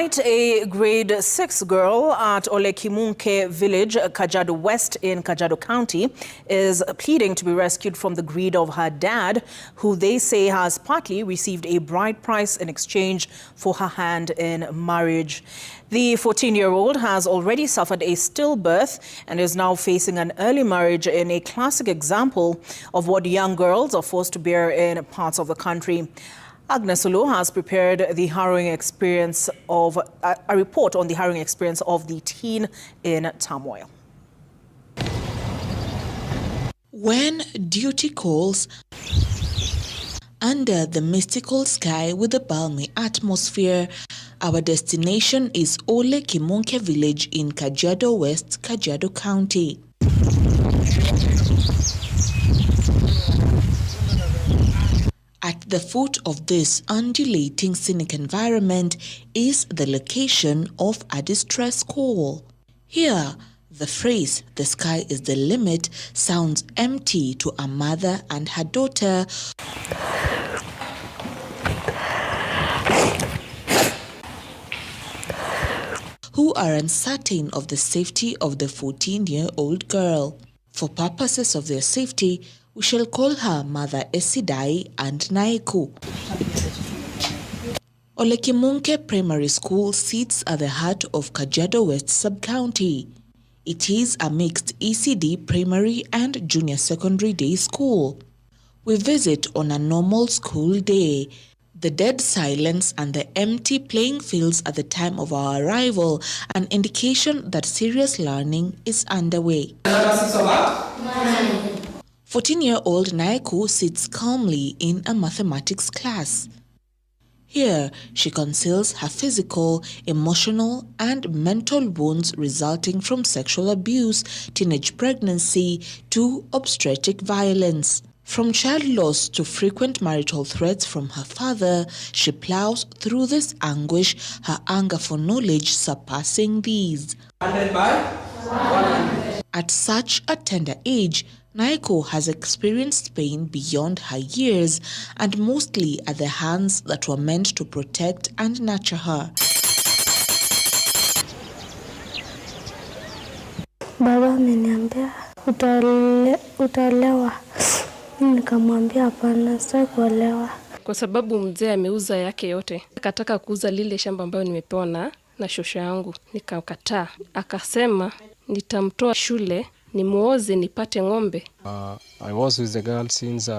Tonight, a grade 6 girl at Ole Kimunke village, Kajiado West in Kajiado County, is pleading to be rescued from the greed of her dad, who they say has partly received a bride price in exchange for her hand in marriage. The 14-year-old has already suffered a stillbirth and is now facing an early marriage in a classic example of what young girls are forced to bear in parts of the country. Agnes Ulu has prepared the harrowing experience of a report on the harrowing experience of the teen in turmoil. When duty calls, under the mystical sky with a balmy atmosphere, our destination is Ole Kimunke village in Kajiado West, Kajiado County. At the foot of this undulating scenic environment is the location of a distress call. Here, the phrase, "the sky is the limit," sounds empty to a mother and her daughter who are uncertain of the safety of the 14-year-old girl. For purposes of their safety, we shall call her Mother Esidai and Naeku. Ole Kimunke Primary School sits at the heart of Kajiado West Sub-County. It is a mixed ECD primary and junior secondary day school. We visit on a normal school day. The dead silence and the empty playing fields at the time of our arrival, an indication that serious learning is underway. 14-year-old Naiko sits calmly in a mathematics class. Here, she conceals her physical, emotional, and mental wounds resulting from sexual abuse, teenage pregnancy, to obstetric violence. From child loss to frequent marital threats from her father, she plows through this anguish, her anger for knowledge surpassing these. 100 by 100. At such a tender age, Naiko has experienced pain beyond her years and mostly at the hands that were meant to protect and nurture her. Baba ameniambia utaolewa. Nikamwambia hapana, sitaki kuolewa. Kwa sababu mzee ameuza yake yote. Akataka kuuza lile shamba ambayo nimepewa na shosho yangu. Nikakataa. Akasema nitamtoa shule, nimuoze nipate ng'ombe. I was with the girl since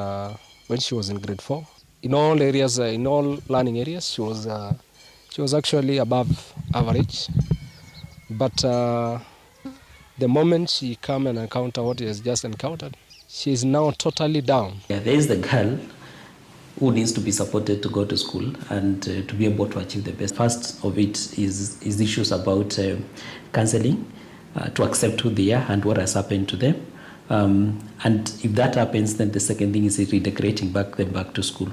when she was in grade 4. In all areas, in all learning areas, she was actually above average. But the moment she come and encounter what he has just encountered, she is now totally down. Yeah, there is the girl who needs to be supported to go to school and to be able to achieve the best. First of it is issues about counseling, to accept who they are and what has happened to them. And if that happens, then the second thing is reintegrating them back to school.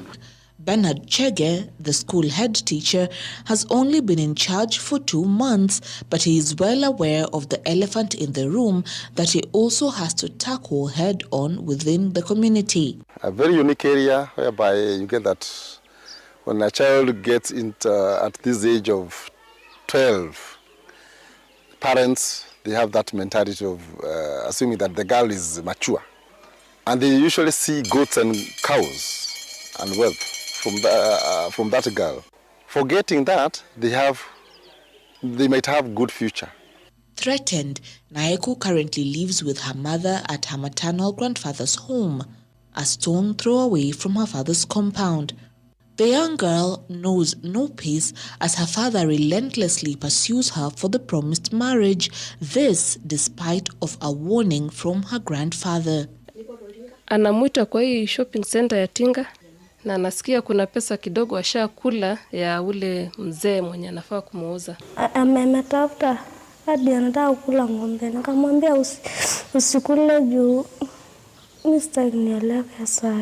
Bernard Chege, the school head teacher, has only been in charge for 2 months, but he is well aware of the elephant in the room that he also has to tackle head-on within the community. A very unique area whereby you get that when a child gets at this age of 12, parents, they have that mentality of assuming that the girl is mature. And they usually see goats and cows and wealth from that girl. Forgetting that, they might have good future. Threatened, Naeku currently lives with her mother at her maternal grandfather's home, a stone throw away from her father's compound. The young girl knows no peace as her father relentlessly pursues her for the promised marriage, this despite of a warning from her grandfather. Anamuita kwa hii shopping center ya Tinga na nasikia kuna pesa kidogo ashakula ya ule mzee mwenye anafaa kumuuza. Ametafuta hadi anataka kula ng'ombe. Nikamwambia usikule juu mistake nielewe sasa.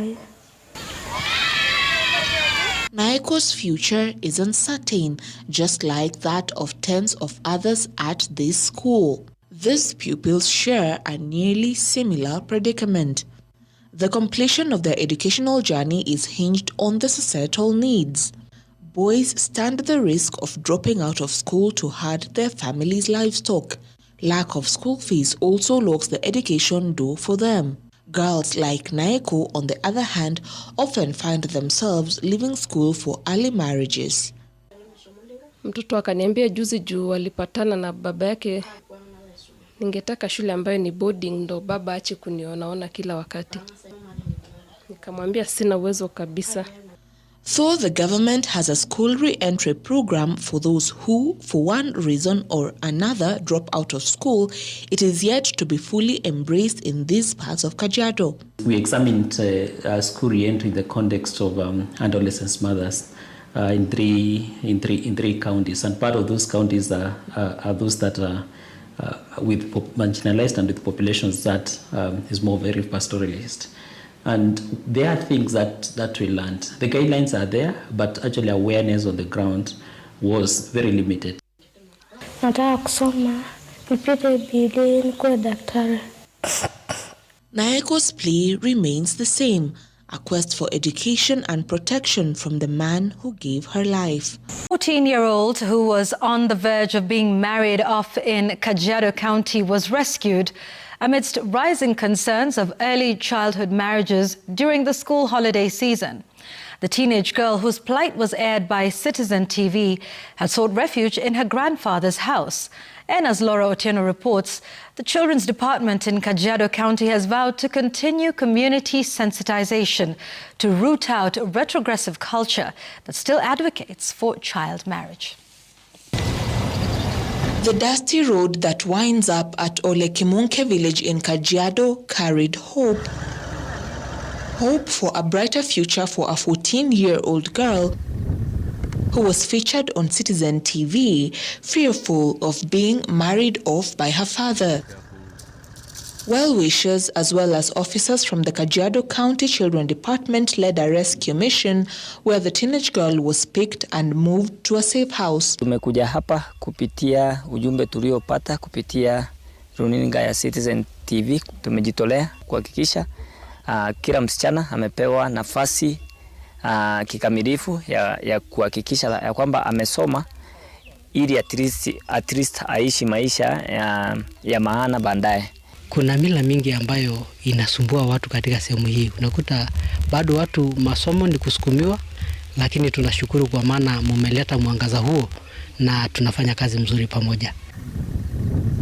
Naiko's future is uncertain, just like that of tens of others at this school. These pupils share a nearly similar predicament. The completion of their educational journey is hinged on the societal needs. boys stand the risk of dropping out of school to herd their family's livestock. Lack of school fees also locks the education door for them. Girls like Naiko, on the other hand, often find themselves leaving school for early marriages. Mtoto akaniambia juzi juu walipatana na baba yake, ningetaka shule ambayo ni boarding ndo baba ache kunionaona kila wakati. Nikamwambia sina uwezo kabisa. Though the government has a school re-entry program for those who, for one reason or another, drop out of school, it is yet to be fully embraced in these parts of Kajiado. We examined school re-entry in the context of adolescent mothers in three counties, and part of those counties are those that are with marginalized and with populations that is more very pastoralist. And there are things that we learned. The guidelines are there, but actually awareness on the ground was very limited. Nataka kusoma, nipite bidii nikuwe daktari. Naeko's plea remains the same, a quest for education and protection from the man who gave her life. 14-year-old who was on the verge of being married off in Kajiado County was rescued amidst rising concerns of early childhood marriages during the school holiday season. The teenage girl, whose plight was aired by Citizen TV, had sought refuge in her grandfather's house. And as Laura Otieno reports, the Children's Department in Kajiado County has vowed to continue community sensitization to root out a retrogressive culture that still advocates for child marriage. The dusty road that winds up at Ole Kimunke village in Kajiado carried hope. Hope for a brighter future for a 14-year-old girl who was featured on Citizen TV, fearful of being married off by her father. Well-wishers as well as officers from the Kajiado County Children Department led a rescue mission where the teenage girl was picked and moved to a safe house. Tumekuja hapa kupitia ujumbe tuliopata kupitia runinga ya Citizen TV. Tumejitolea kuhakikisha kila msichana amepewa nafasi kikamilifu ya kuhakikisha ya kwamba amesoma ili at least aishi maisha ya maana baadaye. Kuna mila mingi ambayo inasumbua watu katika sehemu hii. Unakuta bado watu masomo ni kusukumiwa, lakini tunashukuru kwa maana mumeleta mwangaza huo na tunafanya kazi mzuri pamoja.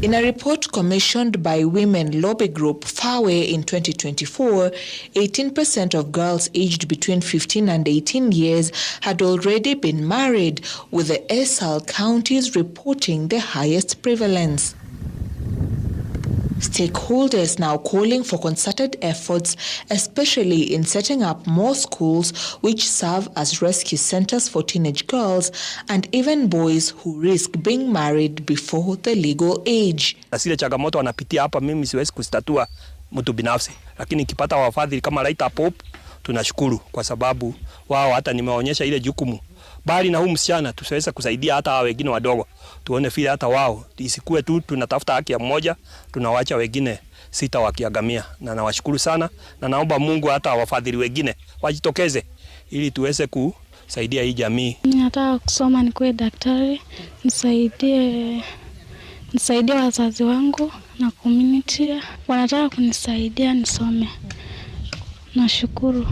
In a report commissioned by Women Lobby Group Fawe in 2024, 18% of girls aged between 15 and 18 years had already been married, with the SL counties reporting the highest prevalence. Stakeholders now calling for concerted efforts, especially in setting up more schools which serve as rescue centers for teenage girls and even boys who risk being married before the legal age. Zile changamoto wanapitia hapa mimi siwezi kuzitatua mtu binafsi, lakini nikipata wafadhili kama Light Up Hope tunashukuru kwa sababu wao hata nimeonyesha ile jukumu. Bali na huyu msichana tusiweza kusaidia hata hao wengine wadogo. Tuone vile hata wao isikue tu tunatafuta haki ya mmoja, tunawaacha wengine sita wakiagamia. Na nawashukuru sana na naomba Mungu hata wafadhili wengine wajitokeze ili tuweze kusaidia hii jamii. Nataka kusoma nikuwe daktari, nisaidie wazazi wangu na community. Wanataka kunisaidia nisome. Nashukuru.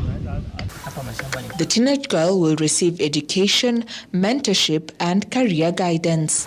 The teenage girl will receive education, mentorship and career guidance.